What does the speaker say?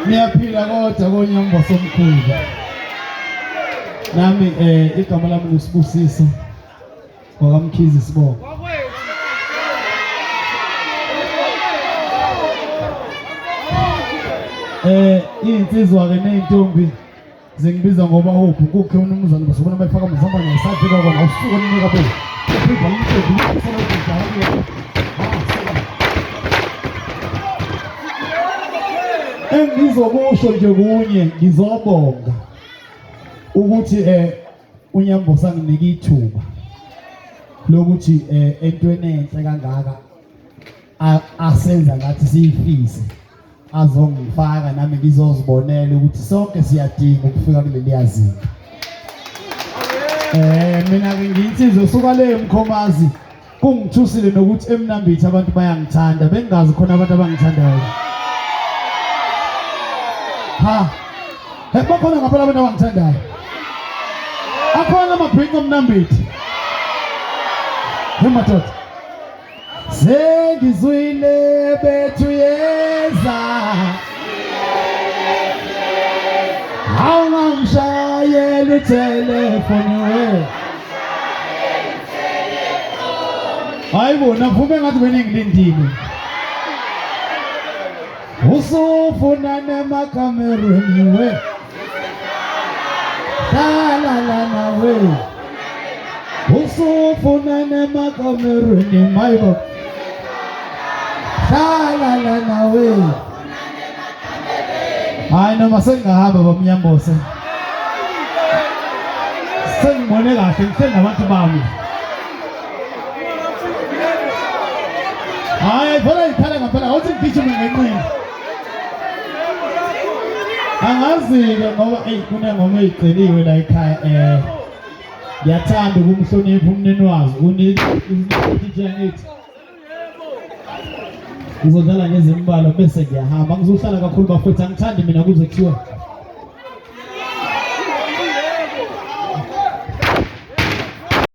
Niyaphila kodwa konyambo somkhulu. Nami igama lami nguSibusiso wakamkhizi Sibonga. Insizwa ke nezintombi zengibiza ngoba hophu kukhe umnumzane basubona bayifaka mzamba ngesathi kwakona usuku ninika bo. Engizokusho nje kunye ngizobonga ukuthi unyambo sanginika ithuba lokuthi entweni enhle kangaka asenza ngathi siyifise azongifaka nami ngizozibonela ukuthi sonke siyadinga ukufika kuleli yazinga. Mina ke ngiyinsizwe usuka le eMkhomazi kungithusile nokuthi eMnambithi abantu bayangithanda bengazi khona abantu abangithandayo. Bakhona ngaphela abantu abangithandayo. Akhona amabhinqa eMnambithi. Madoda. Sengizwile bethu yeza. Awungangishayela utelefoni we. Hayibo navume ngathi beningilindile. Usufuna nemakamerweni we. La we. Usufuna nemakamerweni mayibo. La we. Hayi noma sengihamba bamnyambose. Sengibone kahle ngisenabantu bami. Hayi phela ikhala ngaphela uthi ngigijime ngenqindi. Angazi-ke ngoba kunengoma eyiceliwe la ekhaya ngiyathanda ukumhlonipha umnini wazi unithi ngizodlala ngezimbalo bese ngiyahamba ngizohlala kakhulu bafethu angithandi mina kuze kuthiwa